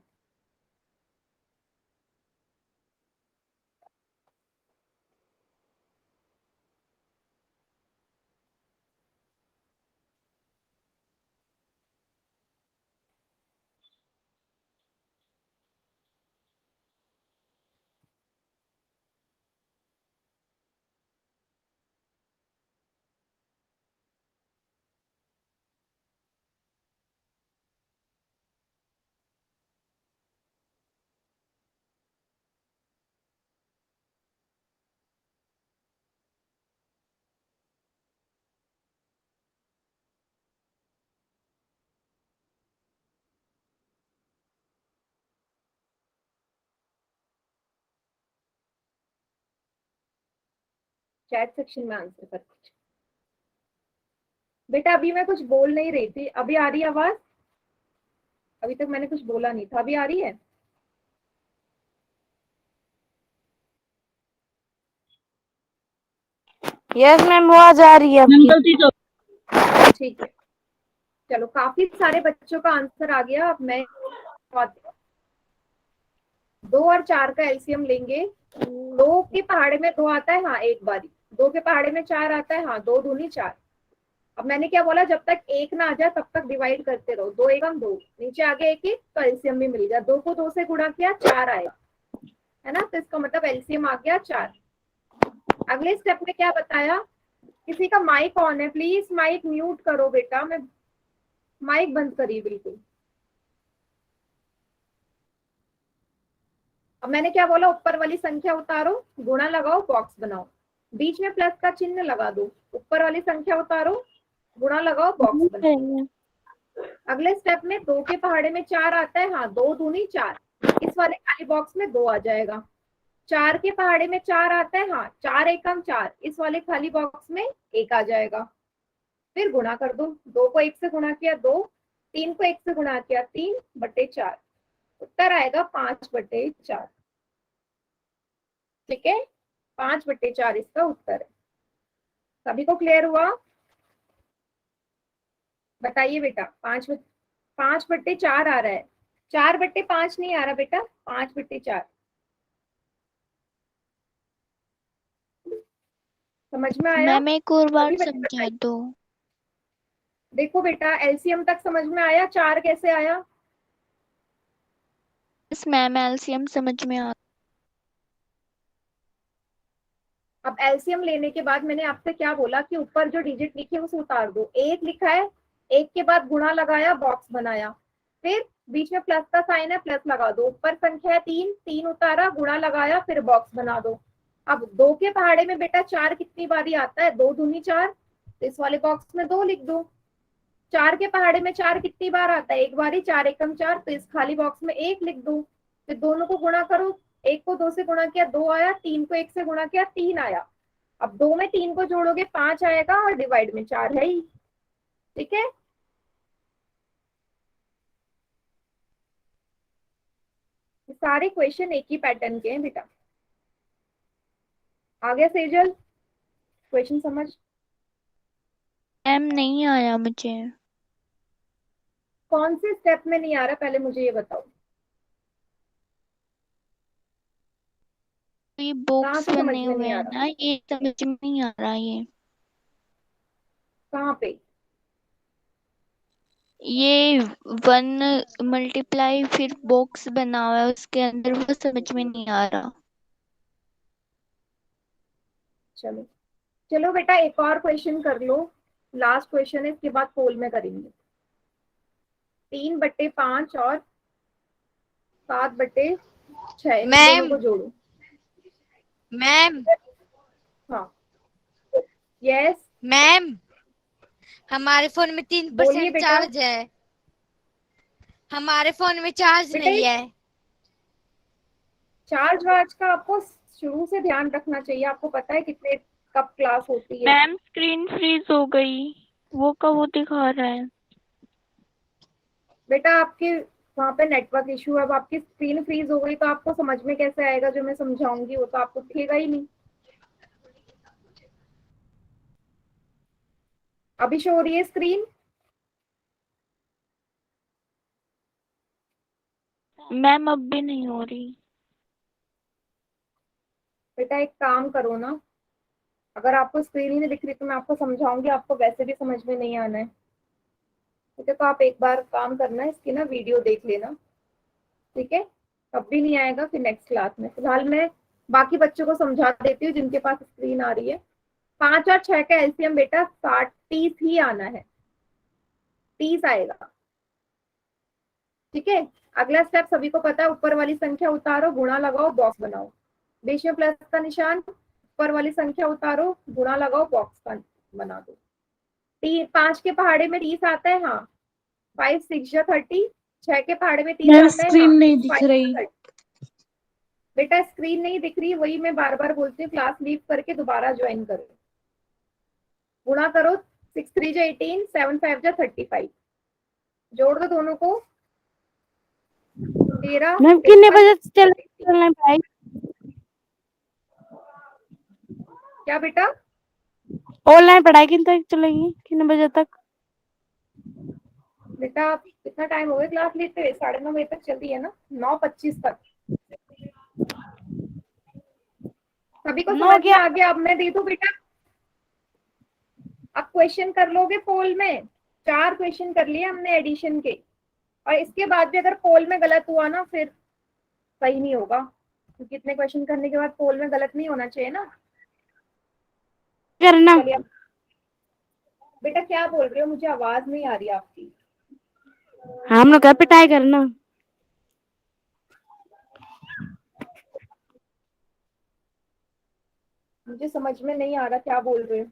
चैट सेक्शन में आंसर कर दीजिए। बेटा अभी मैं कुछ बोल नहीं रही थी, अभी आ रही है आवाज? अभी तक मैंने कुछ बोला नहीं था, अभी आ रही है? यस मैम, आवाज आ रही है मैम आपकी। गलती तो ठीक है, चलो काफी सारे बच्चों का आंसर आ गया। अब मैं 2 और 4 का एलसीएम लेंगे। 2 के पहाड़े में 2 आता है, हाँ एक बारी। 2 के पहाड़े में 4 आता है, हाँ 2 दूनी 4। अब मैंने क्या बोला, जब तक 1 ना आ जाए तब तक डिवाइड करते रहो। 2 एकम 2, नीचे आगे 1 1 तो एलसीएम भी मिल गया। 2 को 2 से गुणा किया 4 आएगा, है ना, तो इसका मतलब एलसीएम आ गया 4। अगले स्टेप में क्या बताया, किसी का माइक ऑन है, प्लीज माइक म्यूट करो बेटा। मैं माइक बंद करिए बिल्कुल। अब मैंने क्या बोला, ऊपर वाली संख्या उतारो, गुणा लगाओ, बॉक्स बनाओ, बीच में प्लस का चिन्ह लगा दो। ऊपर वाली संख्या उतारो, गुणा लगाओ, बॉक्स बनाओ। अगले स्टेप में 2 के पहाड़े में 4 आता है, हाँ 2 दूनी 4, इस वाले खाली बॉक्स में 2 आ जाएगा। 4 के पहाड़े में 4 आता है, हाँ 4 एकम 4, इस वाले खाली बॉक्स में 1 आ जाएगा। फिर गुणा कर दो, 2 को 1 से गुणा किया 2, 3 को 1 से गुणा किया 3/4, उत्तर आएगा 5/4। ठीक है, 5/4 इसका उत्तर है। सभी को क्लियर हुआ? बताइए बेटा, 5/4 आ रहा है, 4/5 नहीं आ रहा बेटा, 5/4। समझ में आया? मैम एक और बार सभी बच्चे समझा बताइए। दो। देखो बेटा, एलसीएम तक समझ में आया, 4 कैसे आया? यस मैम, एलसीएम समझ में आ। अब एलसीएम लेने के बाद मैंने आपसे क्या बोला कि ऊपर जो डिजिट लिखे हैं उसे उतार दो। 1 लिखा है, 1 के बाद गुणा लगाया, बॉक्स बनाया, फिर बीच में प्लस का साइन है, प्लस लगा दो। ऊपर संख्या है 3, 3 उतारा, गुणा लगाया, फिर बॉक्स बना दो। अब 2 के पहाड़े में बेटा 4 कितनी बारी आता है, 2 दूनी 4, तो इस वाले बॉक्स में 2 लिख दो। 4 के पहाड़े में 4 कितनी बार आता है, एक बारी, 4 एकम 4, तो इस खाली बॉक्स में 1 लिख दो। फिर दोनों को गुणा करो, 1 को 2 से गुणा किया 2 आया, 3 को 1 से गुणा किया 3 आया। अब 2 में 3 को जोड़ोगे 5 आएगा, और डिवाइड में 4 है ही। ठीक है, सारे क्वेश्चन एक ही पैटर्न के हैं बेटा। आ गया सेजल क्वेश्चन समझ? मैम नहीं आया मुझे। कौन से स्टेप में नहीं आ रहा, पहले मुझे ये बताओ। तो ये कहाँ बॉक्स से समझ बने में हुए नहीं आ हैं रहा? ना, ये समझ में नहीं आ रहा। कहाँ पे? ये 1 मल्टीप्लाई फिर बॉक्स बना हुआ है उसके अंदर, वो समझ में नहीं आ रहा। चलो चलो बेटा, एक और क्वेश्चन कर लो, लास्ट क्वेश्चन है, इसके बाद पोल में करेंगे। 3/5 और 7/6 इन मैम। दोनों को जोड़ो। मैम। हाँ यस मैम, हमारे फोन में 3% बोलिए बेटा। चार्ज है। हमारे फोन में चार्ज बेटा नहीं है। चार्ज वार्ज का आपको शुरू से ध्यान रखना चाहिए। आपको पता है कितने कब क्लास होती है। मैम स्क्रीन फ्रीज हो गई, वो का वो दिखा रहा है। बेटा आपके वहाँ पे नेटवर्क इशू है। अब आपकी स्क्रीन फ्रीज हो गई तो आपको समझ में कैसे आएगा जो मैं समझाऊंगी, वो तो आपको दिखेगा ही नहीं। अभी शो हो रही है स्क्रीन? मैम अब भी नहीं हो रही। बेटा एक काम करो ना, अगर आपको स्क्रीन ही नहीं दिख रही तो मैं आपको समझाऊंगी, आपको वैसे भी समझ में नहीं आना है। ठीक है, तो आप एक बार काम करना, इसकी ना वीडियो देख लेना। ठीक है, तब भी नहीं आएगा फिर नेक्स्ट क्लास में। फिलहाल मैं बाकी बच्चों को समझा देती हूँ जिनके पास स्क्रीन आ रही है। 5 और 6 का एलसीएम बेटा 30 ही आना है, 30 आएगा। ठीक है, अगला स्टेप सभी को पता है, ऊपर वाली संख्या उतारो, गुणा लगाओ, बॉक्स बनाओ। बीच में प्लस का निशान, ऊपर वाली संख्या उतारो, गुणा लगाओ, बॉक्स का बना दो। 5 के पहाड़े में 30 आता है, हाँ। 5 6 जा 30। 6 के पहाड़े में 30 मैम आता है, स्क्रीन हाँ। नहीं दिख 5 रही। 30। बेटा स्क्रीन नहीं दिख रही, वही मैं बार बार बोलती हूँ, क्लास लीव करके दोबारा ज्वाइन करो। गुणा करो, 6 3 जा 18, 7 5 जा 35। जोड़ दो दोनों को, 13 मैम कितने 53 बजे चलना 33। है पढ़ाई? क्या बेटा? ऑनलाइन पढ़ाई कितने तक चलेगी, कितने बजे तक? बेटा आप कितना टाइम हो गया क्लास लेते हुए? 9:30 बजे तक चलती है ना, 9:25 तक। सभी को नौ समझ में क्या? आ गया? अब मैं दे दूं बेटा, अब क्वेश्चन कर लोगे पोल में। 4 क्वेश्चन कर लिए हमने एडिशन के, और इसके बाद भी अगर पोल में गलत हुआ ना फिर सही नहीं होगा, क्योंकि इतने क्वेश्चन करने के बाद पोल में गलत नहीं होना चाहिए ना। करना। चलिए बेटा क्या बोल रहे हो, मुझे आवाज नहीं आ रही आपकी। हम लोग का पिटाई करना। मुझे समझ में नहीं आ रहा क्या बोल रहे हो।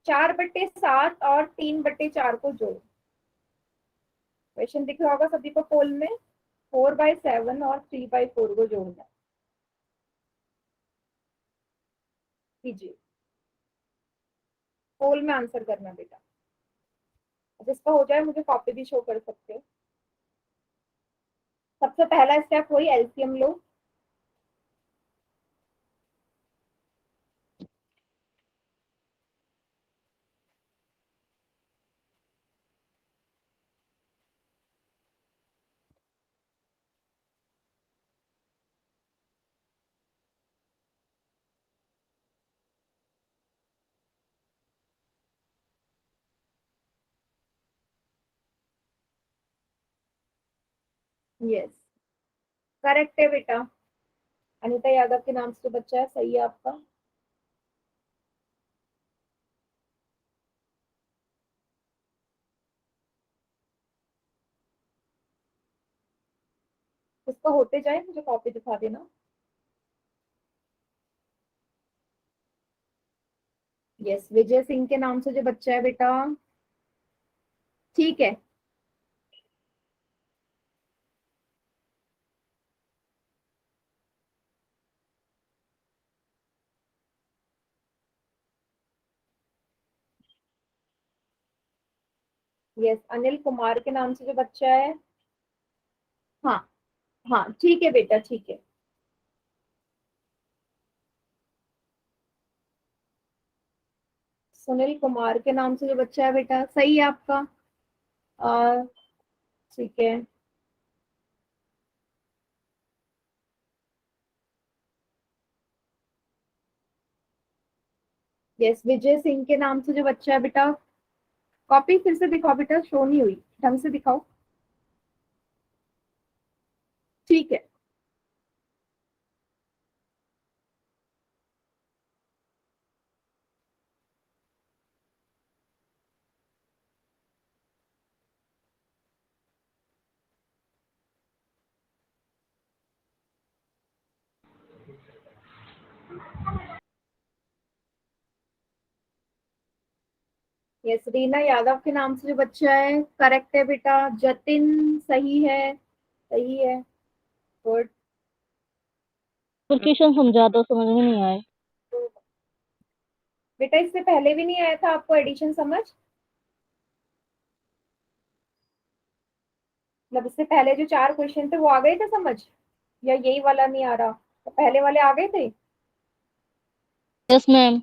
4/7 और 3/4 को जोड़ो। क्वेश्चन दिख रहा होगा सभी को पोल में। 4/7 और 3/4 को जोड़ना है। कीजिए, पोल में आंसर करना बेटा। जिसका हो जाए मुझे कॉपी भी शो कर सकते हो। सबसे पहला स्टेप वही एलसीएम लो। यस करेक्ट है बेटा। अनीता यादव के नाम से जो बच्चा है, सही है आपका। इसका होते जाए मुझे कॉपी दिखा देना। यस विजय सिंह के नाम से जो बच्चा है बेटा, ठीक है। यस अनिल कुमार के नाम से जो बच्चा है, हाँ हाँ ठीक है बेटा, ठीक है। सुनील कुमार के नाम से जो बच्चा है बेटा, सही है आपका। ठीक है। यस विजय सिंह के नाम से जो बच्चा है बेटा, कॉपी फिर से दिखाओ बेटा, शो नहीं हुई, ढंग से दिखाओ। ठीक है। यस, रीना यादव के नाम से जो बच्चा है करेक्ट है बेटा। जतिन सही है, सही है, गुड। क्वेश्चन समझा दो, समझ में नहीं आए। बेटा इससे पहले भी नहीं आया था आपको एडिशन समझ? मतलब इससे पहले जो 4 क्वेश्चन थे वो आ गए थे समझ, या यही वाला नहीं आ रहा? तो पहले वाले आ गए थे, यस मैम।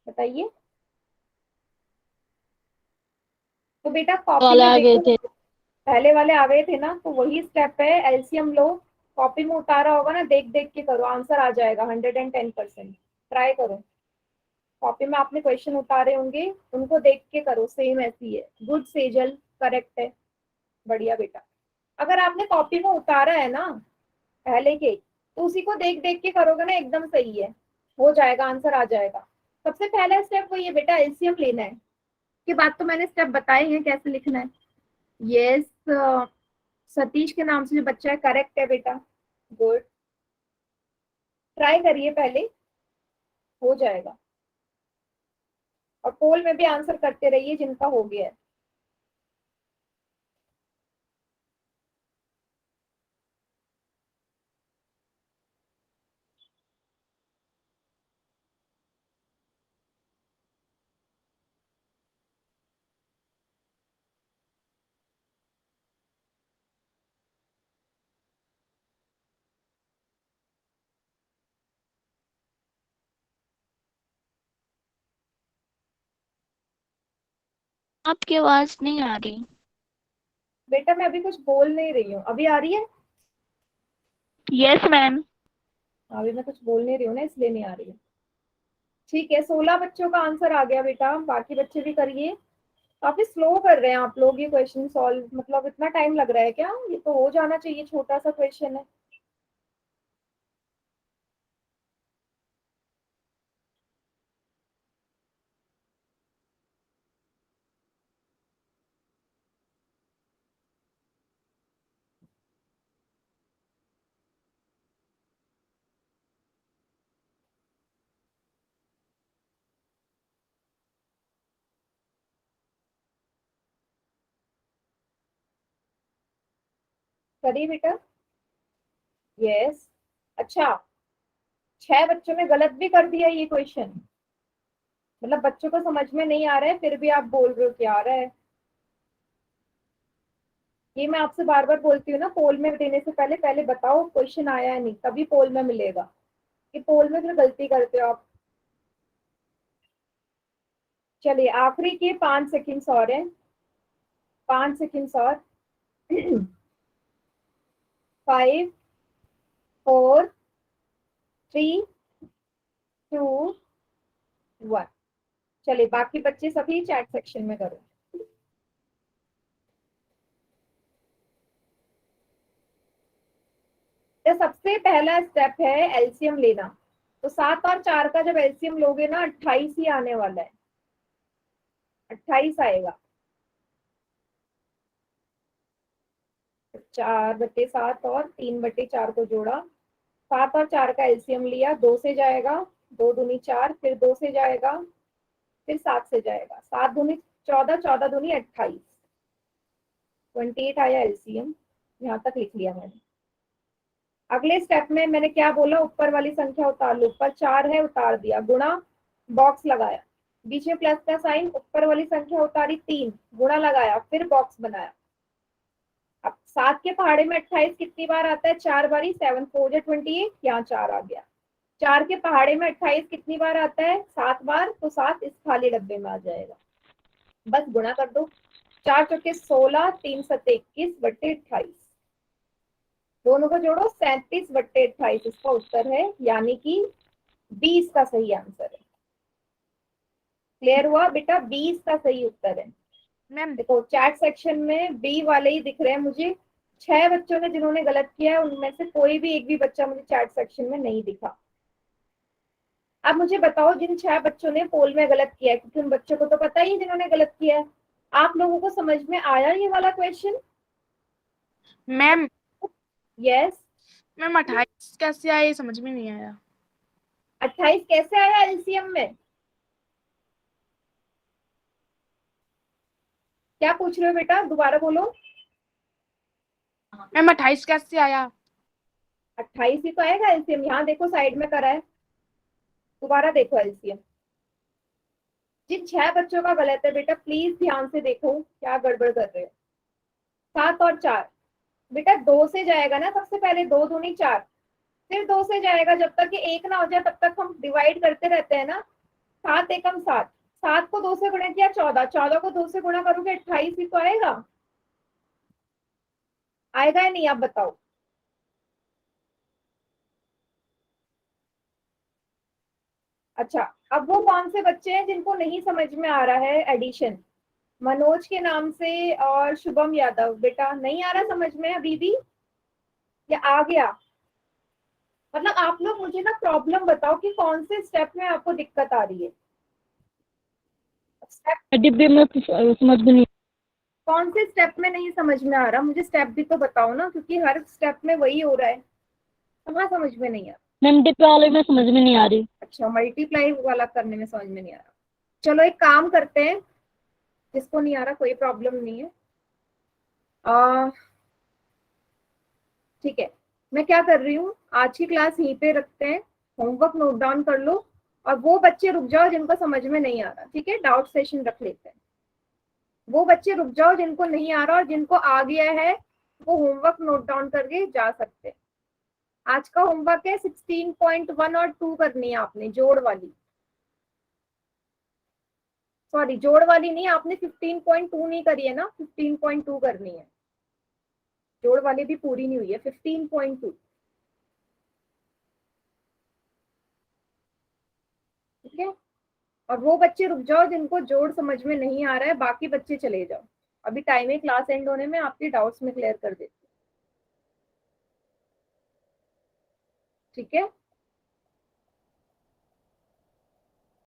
बताइए। तो बेटा कॉपी वाले में आ गए देखो, थे। पहले वाले आ गए थे ना, तो वही स्टेप है, एलसीएम लो। कॉपी में उतारा होगा ना, देख देख के करो, आंसर आ जाएगा 110%। ट्राई करो, कॉपी में आपने क्वेश्चन उतारे होंगे, उनको देख के करो, सेम ऐसी है। गुड सेजल, करेक्ट है, बढ़िया बेटा। अगर आपने कॉपी में उतारा है ना पहले के, तो उसी को देख देख के करोगे ना, एकदम सही है, हो जाएगा, आंसर आ जाएगा। सबसे पहला स्टेप वही है बेटा, एलसीएम लेना है। के बाद तो मैंने स्टेप बताए हैं कैसे लिखना है। यस, सतीश के नाम से जो बच्चा है करेक्ट है बेटा, गुड। ट्राई करिए पहले, हो जाएगा। और पोल में भी आंसर करते रहिए जिनका हो गया है। आपकी आवाज नहीं आ रही। बेटा मैं अभी कुछ बोल नहीं रही हूँ, अभी आ रही है? Yes ma'am. अभी मैं कुछ बोल नहीं रही हूँ ना, इसलिए नहीं आ रही है। ठीक है, 16 बच्चों का आंसर आ गया बेटा, बाकी बच्चे भी करिए। काफी स्लो कर रहे हैं आप लोग ये क्वेश्चन सॉल्व, मतलब इतना टाइम लग रहा है क्या? ये तो हो जाना चाहिए, छोटा सा क्वेश्चन है। करिए बेटा। यस, अच्छा, 6 बच्चों ने गलत भी कर दिया ये क्वेश्चन, मतलब बच्चों को समझ में नहीं आ रहा है, फिर भी आप बोल रहे हो कि आ रहा है। ये मैं आपसे बार बार बोलती हूँ ना, पोल में देने से पहले पहले बताओ क्वेश्चन आया है नहीं, तभी पोल में मिलेगा। कि पोल में फिर गलती करते हो आप। चलिए आखिरी के 5 सेकंड्स और हैं, 5 सेकंड्स और। 5, 4, 3, 2, 1। चलिए बाकी बच्चे सभी चैट सेक्शन में करो। तो सबसे पहला स्टेप है एलसीएम लेना। तो 7 और 4 का जब एलसीएम लोगे ना, 28 ही आने वाला है, 28 आएगा। 4/7 और 3/4 को जोड़ा, 7 और 4 का एलसीएम लिया, 2 से जाएगा, 2 दूनी 4, फिर 2 से जाएगा, फिर 7 से जाएगा, 7 दूनी 14, 14 दूनी 28, 28 आया एलसीएम। यहाँ तक लिख लिया मैंने। अगले स्टेप में मैंने क्या बोला, ऊपर वाली संख्या उतार लो, ऊपर 4 है उतार दिया, गुणा, बॉक्स लगाया, बीच में प्लस का साइन, ऊपर वाली संख्या उतारी 3, गुणा लगाया, फिर बॉक्स बनाया। अब 7 के पहाड़े में 28 कितनी बार आता है? 4 बारी, 7 4 जा 28, यहाँ 4 आ गया। 4 के पहाड़े में 28 कितनी बार आता है? 7 बार, तो 7 इस खाली डब्बे में आ जाएगा, बस गुणा कर दो। 4 चौके 16, 3 सत्ते 21/28, दोनों को जोड़ो, 37/28 इसका उत्तर है, यानी कि 20 का सही आंसर है। क्लियर हुआ बेटा? 20 का सही उत्तर है। मैम देखो चैट सेक्शन में बी वाले ही दिख रहे हैं मुझे, 6 बच्चों ने जिन्होंने गलत किया है, उनमें से कोई भी एक भी बच्चा मुझे चैट सेक्शन में नहीं दिखा। अब मुझे बताओ जिन 6 बच्चों ने पोल में गलत किया है, क्योंकि उन बच्चों को तो पता ही है जिन्होंने गलत किया है। आप लोगों को समझ में आया ये वाला क्वेश्चन? Ma'am yes. मैम 28 कैसे आया, ये समझ में नहीं आया। 28 कैसे आया एलसीएम में? क्या पूछ रहे हो बेटा, दोबारा बोलो। मैम 28 कैसे आया? 28 ही तो आएगा एलसीएम, यहाँ देखो साइड में करा है, दोबारा देखो एलसीएम। जिन 6 बच्चों का गलत है बेटा प्लीज ध्यान से देखो क्या गड़बड़ कर रहे हो। 7 और 4 बेटा 2 से जाएगा ना, सबसे पहले 2 दूनी 4, फिर 2 से जाएगा, जब तक ये 1 ना हो जाए तब तक हम डिवाइड करते रहते हैं ना। 7 एकम 7, 7 को 2 से गुणा किया 14, 14 को 2 से गुणा करोगे 28 ही तो आएगा। आएगा या नहीं आप बताओ। अच्छा, अब वो कौन से बच्चे हैं जिनको नहीं समझ में आ रहा है एडिशन? मनोज के नाम से और शुभम यादव, बेटा नहीं आ रहा समझ में अभी भी या आ गया? मतलब आप लोग मुझे ना प्रॉब्लम बताओ कि कौन से स्टेप में आपको दिक्कत आ रही है। स्टेप डिब्बे में समझ में नहीं। कौन से स्टेप में नहीं समझ में आ रहा, मुझे स्टेप भी तो बताओ ना, क्योंकि हर स्टेप में वही हो रहा है। कहाँ समझ में नहीं आ रहा? मैम डिब्बे वाले में समझ में नहीं आ रही। अच्छा, मल्टीप्लाई वाला करने में समझ में नहीं आ रहा। चलो एक काम करते हैं, जिसको नहीं आ रहा कोई प्रॉब्लम नहीं है। ठीक है, मैं क्या कर रही हूँ, आज की क्लास यहीं पे रखते हैं, होमवर्क नोट डाउन कर लो, और वो बच्चे रुक जाओ जिनको समझ में नहीं आ रहा, ठीक है, डाउट सेशन रख लेते हैं। वो बच्चे रुक जाओ जिनको नहीं आ रहा, और जिनको आ गया है वो होमवर्क नोट डाउन करके जा सकते हैं। आज का होमवर्क है 16.1 और 2 करनी है आपने, जोड़ वाली, सॉरी जोड़ वाली नहीं, आपने 15.2 नहीं करी है ना, 15.2 करनी है, जोड़ वाली भी पूरी नहीं हुई है, 15.2। ठीक है, और वो बच्चे रुक जाओ जिनको जोड़ समझ में नहीं आ रहा है, बाकी बच्चे चले जाओ, अभी टाइम है क्लास एंड होने में, आपके डाउट्स में क्लियर कर देती हूँ। ठीक है,